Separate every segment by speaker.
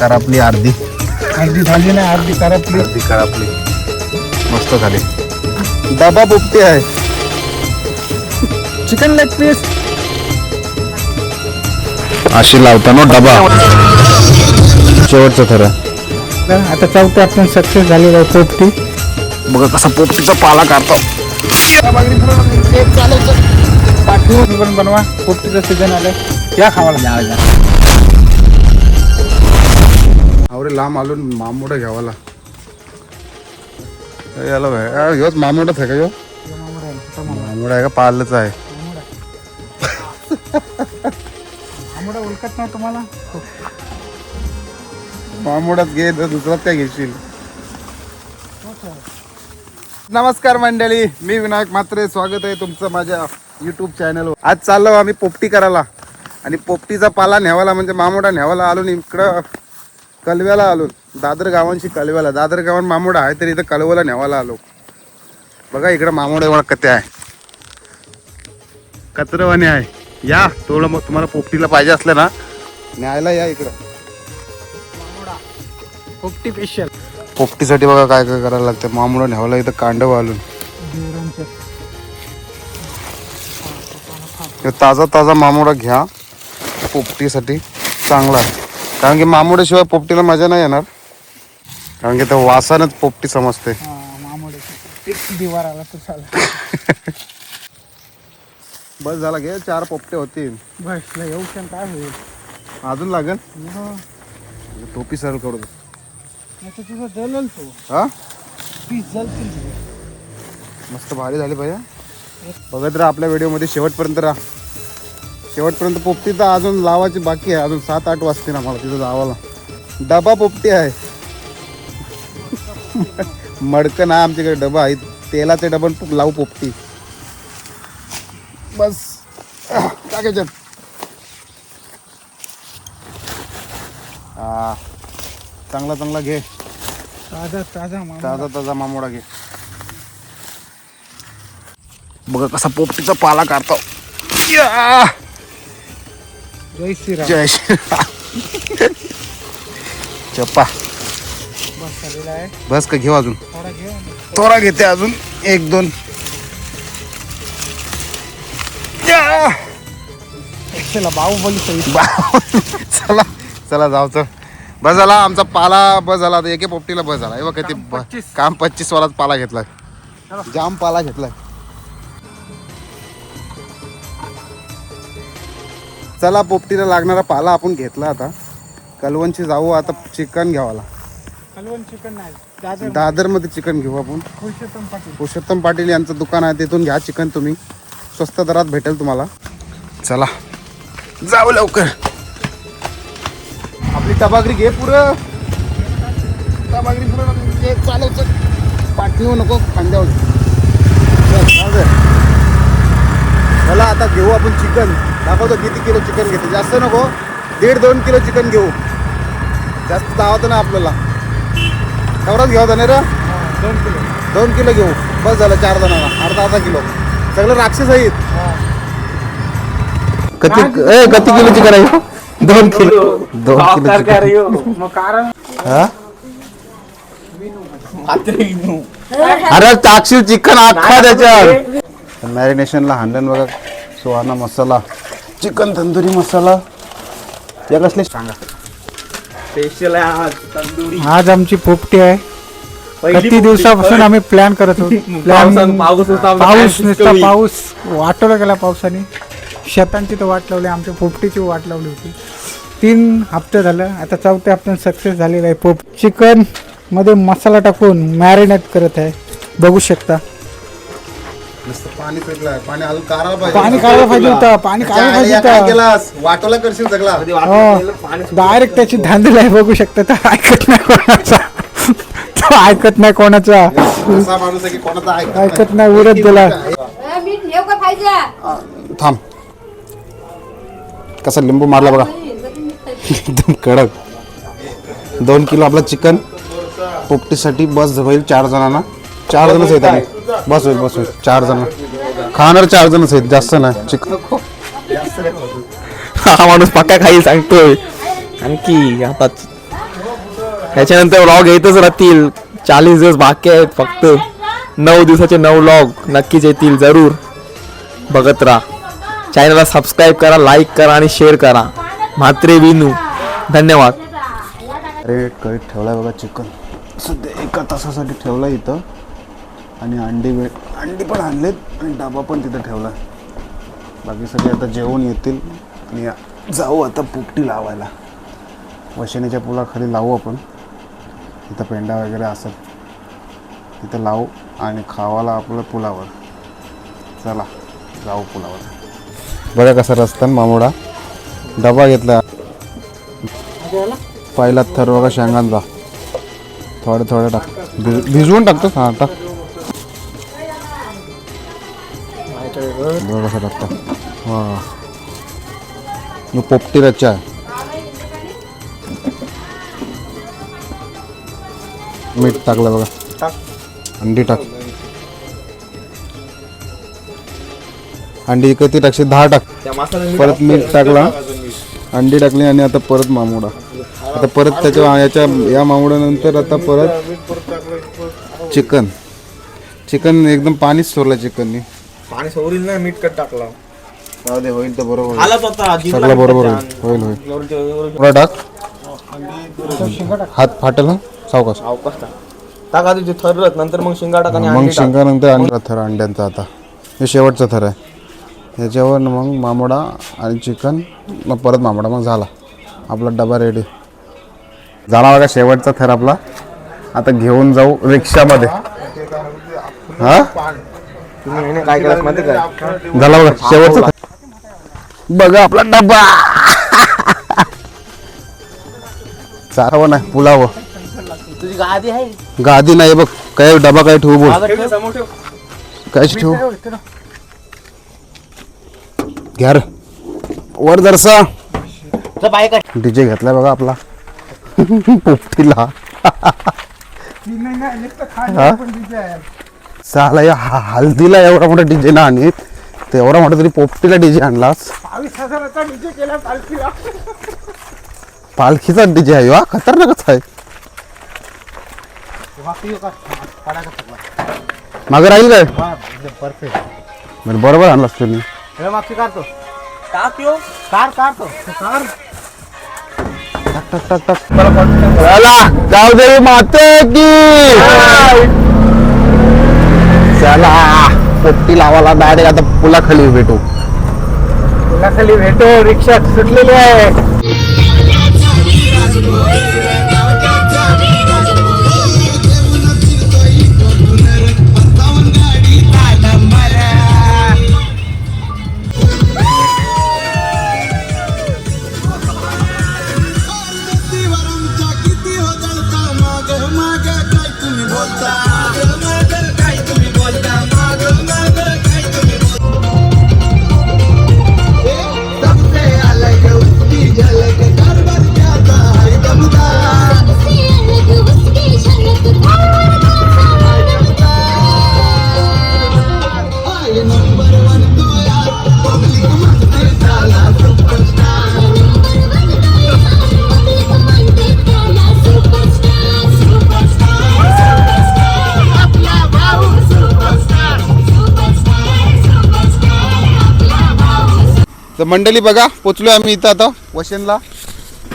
Speaker 1: करापली अर्धी
Speaker 2: झाली नाही, अर्धी करापली.
Speaker 1: अर्धी करापली मस्त झाली. डबा पोपटी आहे.
Speaker 2: चिकन लेग पीस
Speaker 1: अशी लावताना डबा शेवटचं खरं.
Speaker 2: आता चौथं आपण सक्सेस झालेलं आहे. पोपटी
Speaker 1: बघा कसा पोपटीचा पाला काढतो.
Speaker 2: पाठवून पण बनवा. पोपटीचं सीझन आलं, या खावाला.
Speaker 1: अरे लांब आलो मामोडा घ्यावाला. याला ह्योच मामोडाच आहे का ह्यो? मामोडा आहे का पालच आहे?
Speaker 2: आंबोडा ओळखत नाही तुम्हाला?
Speaker 1: मामोडाच घे, दुसराच काय घेशील? नमस्कार मंडळी, मी विनायक म्हात्रे. स्वागत आहे तुमचं माझ्या यूट्यूब चॅनलवर. आज चाललो आम्ही पोपटी करायला आणि पोपटीचा पाला न्यावाला म्हणजे मामोडा न्यावाला आलो. इकडं कलव्याला आलो. दादर गावांशी कलव्याला. दादर गावात मामोडा आहे तरी इथं कलव्याला न्यावाला आलो. बघा इकडं मामोडा एवढा कते आहे, कचरवाने आहे. या थोडं मग तुम्हाला पोपटीला पाहिजे असलं ना न्यायला या इकडं.
Speaker 2: पोपटी स्पेशल.
Speaker 1: पोपटीसाठी बघा काय काय करायला लागतं. मामोडा न्यावाला इथं कांडव आलून. ताजा ताजा मामोडा घ्या, पोपटीसाठी चांगला आहे. कारण की मामोड्याशिवाय पोपटीला मजा नाही येणार. कारण की त्या वासानच पोपटी समजते.
Speaker 2: दिवार आला तर चालेल.
Speaker 1: बस झाला घे, 4 पोपटे होतील.
Speaker 2: बस येऊ शकत. काय होईल
Speaker 1: अजून लागेल. टोपी सरळ करू दे.
Speaker 2: तुझं जलल तो.
Speaker 1: हा
Speaker 2: पीस जलतील.
Speaker 1: मस्त भारी झाली पाहिजे. बघत राहा आपल्या व्हिडिओमध्ये शेवटपर्यंत राहा. शेवटपर्यंत. पोपटी तर अजून लावायची बाकी आहे. अजून 7-8 वाजतील आम्हाला तिथं जावाला. डबा पोपटी आहे. मडकं ना आमच्याकडे डबा आहे. तेलाचे डबन लावू पोपटी. बस टाकायच्यात. हा चांगला चांगला घे.
Speaker 2: ताजा ताजा
Speaker 1: ताजा ताजा मामोडा घे. बघा कसा पोपटीचा पाला काढतो.
Speaker 2: जय श्रीराम.
Speaker 1: जय श्रीराम. चप्पा
Speaker 2: बस झालेला आहे.
Speaker 1: बस का घेऊ अजून
Speaker 2: थोडा घेऊ.
Speaker 1: थोडा घेते अजून 1-2.
Speaker 2: बाहुबली.
Speaker 1: चला चला जाऊचं. बस झाला आमचा पाला. बस झाला आता. एके पोपटीला बस झाला. हे बघ किती काम 25 वालाच पाला घेतलाय. जाम पाला घेतलाय. चला पोपटीला लागणारा पाला आपण घेतला. आता कलवणची जाऊ. आता चिकन घ्यावाला.
Speaker 2: कलवण चिकन नाही,
Speaker 1: दादर मध्ये चिकन घेऊ आपण. पुरुषोत्तम पाटील यांचं दुकान आहे, तिथून घ्या चिकन तुम्ही. स्वस्त दरात भेटेल तुम्हाला. चला जाऊ लवकर. आपली टबागरी घे पुरं. टबागरी पुरं चालव. पाठवू नको खांद्यावर. चला आता घेऊ आपण चिकन. दाखवतो किती किलो चिकन घेते. जास्त नको, 1.5-2 किलो चिकन घेऊ. जास्त दावत ना आपल्याला. तेवढाच घ्यावं नाही रे. 2 किलो घेऊ. बस झालं 4 जणांना. अर्धा किलो सगळं राक्षस आहेत. किती किलो चिकन आहे? 2 किलो. 2 किलो
Speaker 2: कारण
Speaker 1: अरे टाकशील चिकन अख्खा त्याच्यात. मॅरिनेशनला हांडण बघा. सुहाना मसाला, चिकन तंदुरी मसाला. या कसले सांगा.
Speaker 3: स्पेशल आहे आज तंदुरी.
Speaker 2: आज आमची पोपटी आहे. किती दिवसापासून आम्ही प्लॅन करत होतो. पाऊस नुसता पाऊस. वाटवला गेला पावसाने. शेतांची तर वाट लावली, आमच्या पोपटीची वाट लावली होती. 3 हप्ते झालं. आता 4थ्या हप्त्यात सक्सेस झालेला आहे. चिकन मध्ये मसाला टाकून मॅरिनेट करत आहे. बघू शकता.
Speaker 1: पाणी पेटलं. पाणी अजून काढायला पाहिजे.
Speaker 2: पाणी काढायला पाहिजे होतं. पाणी काढायला पाहिजे होतं.
Speaker 1: वाटोला करशील सगळा.
Speaker 2: डायरेक्ट त्याची धांदल आहे. बघू शकता. तर ऐकत नाही कोणाचा. तो ऐकत नाही कोणाचा.
Speaker 1: असा माणूस आहे की कोणाचा
Speaker 2: ऐकत नाही. उरत दिला.
Speaker 1: थांब. कसा लिंबू मारला बघा. एकदम कडक. 2 किलो आपला चिकन पोपटीसाठी बस होईल 4 जणांना. 4 जणच आहेत आम्ही. बस होईल 4 जण खाणार. 4 जणच आहेत, जास्त नाही. चिकन
Speaker 3: हा माणूस पक्का खाईल सांगतोय. आणखी आता ह्याच्यानंतर व्लॉग येतच राहतील. 40 दिवस बाकी आहेत फक्त. 9 दिवसाचे 9 व्लॉग नक्कीच येतील. जरूर बघत राहा. चॅनलला सबस्क्राईब करा, लाईक करा आणि शेअर करा. म्हात्रे विनू, धन्यवाद.
Speaker 1: अरे कढईत ठेवला बघा चिकन. सध्या 1 तासासाठी ठेवला इथं. आणि अंडी पण आणलेत आणि डबा पण तिथं ठेवला. बाकी सगळे आता जेवण येतील आणि जाऊ आता पोपटी लावायला. वशेनीच्या पुलाखाली लावू आपण. इथं पेंडा वगैरे असत इथं लावू आणि खावाला आपलं पुलावर. चला जाऊ पुलावर. बघा कसा रस्ता मामोडा. डबा घेतला. पहिला थर बघा शेंगांचा. थोडं टाक. भिजवून टाकतो. हां टाक. बघा कसा टाकतो. हां पोपटी रच्चा आहे. मीठ टाकलं बघा. अंडी टाक. अंडी किती टाकशील? 10 टाक. परत मीठ टाकला. अंडी टाकली आणि आता परत मामोडा. आता परत त्याच्या या मामोड्यानंतर आता परत चिकन एकदम पाणीच सोडलं चिकननी.
Speaker 3: पाणी सोडील नाही, मीठ कट टाकला.
Speaker 1: जाऊ दे, होईल तर बरोबर.
Speaker 3: आलाच होता
Speaker 1: सगळं बरोबर होईल. थोडा टाक. हात फाटेल ना. सावकाश
Speaker 3: टाका तुझे थरत. नंतर मग शिंगा टाका.
Speaker 1: मग शिंगानंतर आणला थर अंड्यांचा. आता हे शेवटचा थर आहे. ह्याच्यावर मग मामोडा आणि चिकन. मग परत मामोडा. मग झाला आपला डबा रेडी झाला बघा. शेवटचा थर आपला. आता घेऊन जाऊ रिक्षामध्ये. हा
Speaker 3: तुम्ही काय केलं माहिती काय?
Speaker 1: झाला बघा शेवटचा थर. बघा आपला डबा. चारावं नाही पुलाव.
Speaker 3: तुझी गादी आहे?
Speaker 1: गादी नाही बघ. काय डबा काय ठेवू बोल. काय ठेवू घ्या रे. वर जरसा डीजे घेतलाय बघा आपला पोपटीला. साला या हल्दीला एवढा मोठा डीजे ना आणि एवढा मोठा तरी पोपटीला डीजे आणलास.
Speaker 2: 22,000चा डीजे केला पालखीला.
Speaker 1: पालखीचा डीजे आहे वा. खतरनाकच आहे. मागे राहील काय? बरोबर आणलास तुम्ही.
Speaker 2: मागची काढतो.
Speaker 1: जाऊ दे माते की. चला पोपटी लावायला डायरेक्ट आता पुलाखाली भेटू.
Speaker 2: पुलाखाली भेटो. रिक्षा सुटलेली आहे.
Speaker 1: तर मंडळी बघा पोचलोय आम्ही इथं आता वशेनला.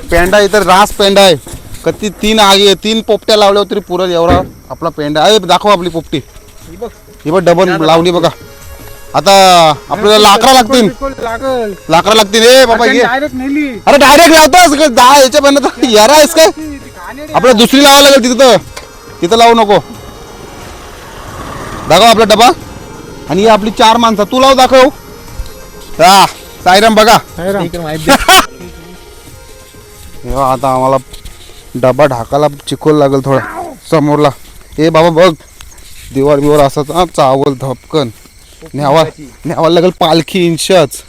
Speaker 1: पेंडा इथं रास पेंडा आहे. कधी 3 पोपट्या लावल्या तरी पुरत एवढा आपला पेंडा आहे. दाखव आपली पोपटी. ही बघ डबल लावली बघा. आता आपल्याला लाकडा लागतील. लाकडा लागतील. ए बाबा ये. अरे डायरेक्ट लावतोस 10 याच्या बनत यारा आहेस काय? आपल्याला दुसरी लावायला लागेल तिथं लावू नको. दाखव आपला डबा. आणि ही आपली 4 माणसं. तू लाव दाखव. हा साईराम बघा. आता आम्हाला डबा ढाकायला चिकोल लागेल थोडा समोरला. ए बाबा बघ दिवार बिवार असत चावल धपकन. न्यावा लागेल पालखी इंचच.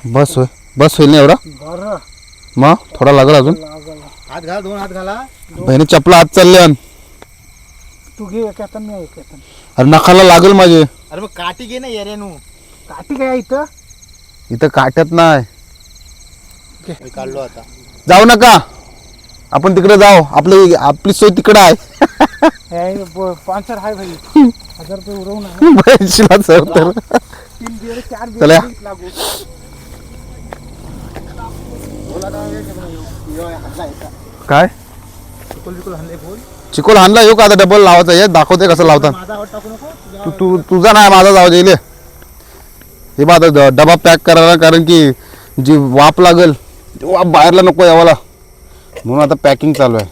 Speaker 1: बस होईल ना एवढा. मग थोडा लागेल अजून.
Speaker 2: हात घाला. 2 हात घाला.
Speaker 1: बहिणी चपला आत चालले.
Speaker 2: तू घे एक हातात, मी एक हातात.
Speaker 1: अरे नखाला लागेल माझे.
Speaker 3: अरे मग काठी घे ना येरेनू.
Speaker 2: काठी काय इथं?
Speaker 1: इथं काट्यात नाही.
Speaker 3: काढलो आता.
Speaker 1: जाऊ नका, आपण तिकडे जाऊ, आपली सोय तिकडे आहे.
Speaker 2: स्पॉन्सर आहे भाई, 1000 रुपये उरवून आहे.
Speaker 1: पैशाला सर तर
Speaker 2: 3 बिअर 4
Speaker 1: चला.
Speaker 2: बिअर लागू.
Speaker 1: काय
Speaker 2: बिलकुल हल्ले बोल.
Speaker 1: चिकोल हाणला येऊ का आता डबल लावायचा आहे, दाखवते कसं लावतात.
Speaker 2: माझा आवड टाकू नको.
Speaker 1: तुझा नाही माझा जाऊ दे. हे बा आता डबा पॅक करायला, कारण की जी वाफ लागल ती वाफ बाहेरला नको यावाला, म्हणून आता पॅकिंग चालू आहे.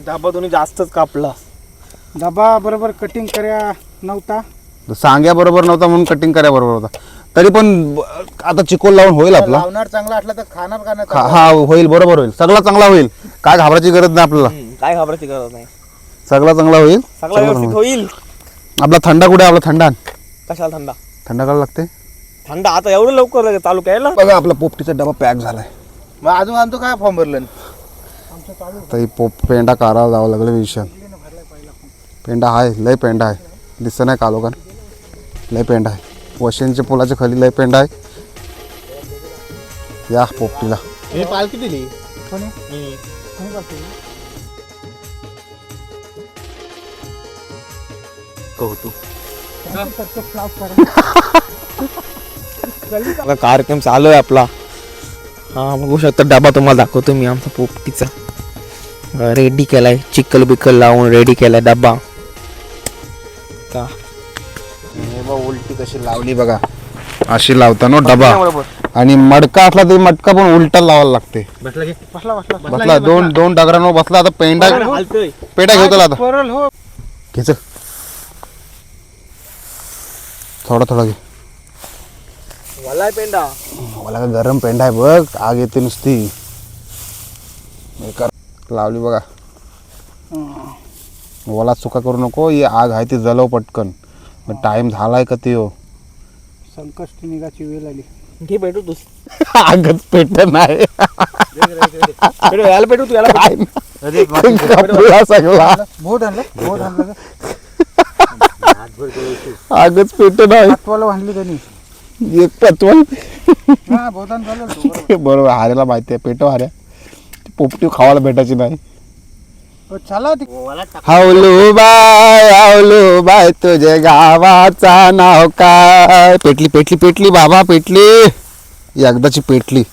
Speaker 3: डबा तुम्ही जास्तच कापला.
Speaker 2: डबा बरोबर कटिंग कर्या नव्हता.
Speaker 1: सांग्या बरोबर नव्हता म्हणून कटिंग करा बरोबर होता. तरी पण आता चिकोल लावून होईल आपला.
Speaker 2: लावणार चांगला असला तर खाणार का नाही.
Speaker 1: हा होईल, बरोबर होईल, सगळा चांगला होईल. काय घाबरायची गरज नाही आपल्याला,
Speaker 3: काय घाबरायची गरज नाही,
Speaker 1: सगळा चांगला होईल.
Speaker 3: सगळं व्यवस्थित होईल.
Speaker 1: आपला थंडा कुठे आहे? आपला थंडा आण.
Speaker 3: कशाला थंडा?
Speaker 1: थंडा करायला लागते.
Speaker 3: थंड आता एवढं लवकर चालू केला?
Speaker 1: बघा आपला पोपटीचा डबा पॅक झालाय.
Speaker 2: मग अजून आणतो काय फॉर्म भरलं.
Speaker 1: तर ही पेंडा काढायला जावं लागलं विषय. पेंडा आहे, लय पेंडा आहे, दिसत नाही का लोकांना, लय पेंडा आहे. वशेनच्या पुलाच्या खाली लय पेंडा आहे. या पोपटीला
Speaker 2: हे पालखी दिली.
Speaker 3: कार्यक्रम चालू आहे आपला. हा बघू शकता, डबा तुम्हाला दाखवतो मी आमचा पोपटीचा. रेडी केलाय, चिकल बिकल लावून रेडी केलाय डबा. का
Speaker 1: उलटी कशी लावली बघा, अशी लावता ना डबा. आणि मडका असला तरी मडका पण उलटा लावायला लागते. बसला दोन डगरांवर बसला. आता पेंडा घेतो आता,
Speaker 2: हो.
Speaker 1: घ्यायचं थोडा घे.
Speaker 3: मला पेंडा
Speaker 1: मला काय गरम पेंडा आहे बघ, आग येते नुसती. लावली बघा, मला चुका करू नको. ही आग आहे ती जलव पटकन. टाइम झालाय का ते हो,
Speaker 2: संकष्टी निघाची वेळ आली.
Speaker 3: घे भेटू तू.
Speaker 1: आगच पेट नाही
Speaker 3: याला भेटू तू, याला
Speaker 1: कापला सगळा.
Speaker 2: बोट आणलं
Speaker 1: आगच पेट नाही.
Speaker 2: हातवाला बांधली त्यांनी.
Speaker 1: एक पचवल
Speaker 2: हा बोटान चाललं.
Speaker 1: बरोबर. हाऱ्याला माहिती आहे पेटो हाऱ्या पोपटी खावायला भेटायची नाही.
Speaker 2: चला
Speaker 1: हावलू बाय तुझे गावाचा नाव काय. पेटली बाबा, पेटली एकदाची पेटली.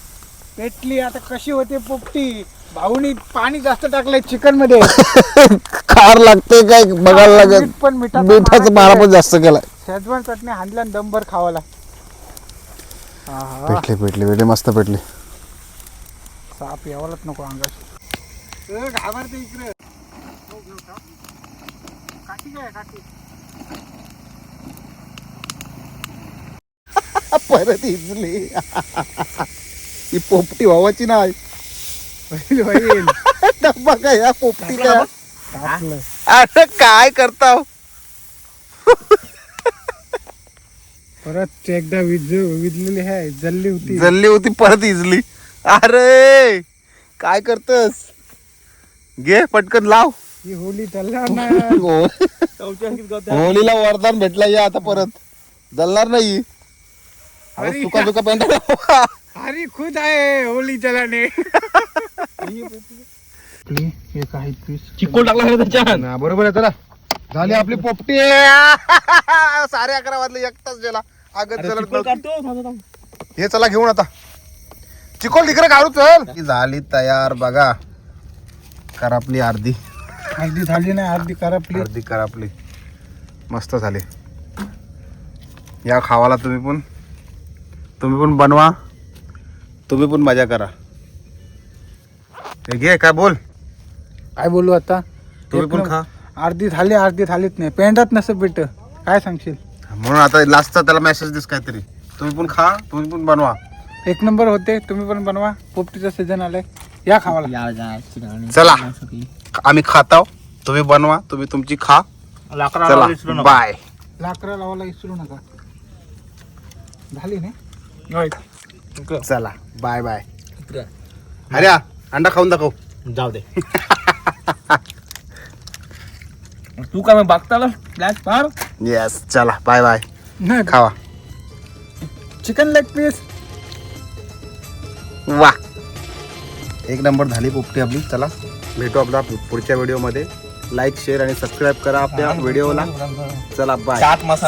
Speaker 2: आता कशी होते पोपटी. भाऊनी पाणी जास्त टाकलंय चिकन मध्ये.
Speaker 1: खार लागते काय बघायला लागत.
Speaker 2: पण
Speaker 1: मिठाचा मारा पण जास्त केलाय.
Speaker 2: शेजवान चटणी हाणल्या दमभर खावाला.
Speaker 1: पेटली मस्त पेटली.
Speaker 2: साप यावालाच नको अंगात. घाबरते इकडे.
Speaker 1: परत इजली. ही पोपटी व्हावाची नाही. डब्बा काय या पोपटीला. अरे काय करता
Speaker 2: परत एकदा विजलेली आहे.
Speaker 1: जल्ली होती परत इजली. अरे काय करतस, घे पटकन लाव.
Speaker 2: ही होली चालणार नाही.
Speaker 1: होलीला वरदान भेटला या आता परत जलणार नाही. सुका पेंडा.
Speaker 2: अरे खुद आहे होली चलाने. एक आहे पीस
Speaker 3: चिकोल टाकला त्याच्यात.
Speaker 1: बरोबर आहे. चला झाली आपली पोपटी. 11:30 वाजले, एकटाच गेला. हे चला घेऊन आता चिकोल तिकडे काढू. चल झाली तयार बघा. करापली अर्धी
Speaker 2: झाली नाही, अर्धी
Speaker 1: करापली मस्त झाली. या खावाला तुम्ही पण बनवा, तुम्ही पण मजा करा. हे घे, काय
Speaker 2: बोलू आता.
Speaker 1: तुम्ही पण खा.
Speaker 2: अर्धी झालीच नाही. पेंडात नसं बेट काय सांगशील.
Speaker 1: म्हणून आता लास्टचा त्याला मेसेज दिस काहीतरी. तुम्ही पण खा, तुम्ही पण बनवा.
Speaker 2: एक नंबर होते. तुम्ही पण बनवा. पोपटीचा सीझन आलाय, या खावाला.
Speaker 1: चला आम्ही खाताव, तुम्ही बनवा, तुम्ही तुमची खा. चला बाय.
Speaker 2: लाकडा लावायला विसरू नका. झाली ना.
Speaker 1: चला बाय बाय. अरे अंडा खाऊन दाखव.
Speaker 3: जाऊ दे. तू काय मग बघताला फ्लॅश फार.
Speaker 1: येस चला बाय बाय.
Speaker 2: नाही
Speaker 1: खावा.
Speaker 2: Chicken leg piece.
Speaker 1: वाह एक नंबर झाली पोपटी आपली. चला भेटू आपला पुढच्या व्हिडिओमध्ये. लाईक शेअर आणि सबस्क्राईब करा आपल्या व्हिडिओला. चला बाय.
Speaker 3: चाट मसाला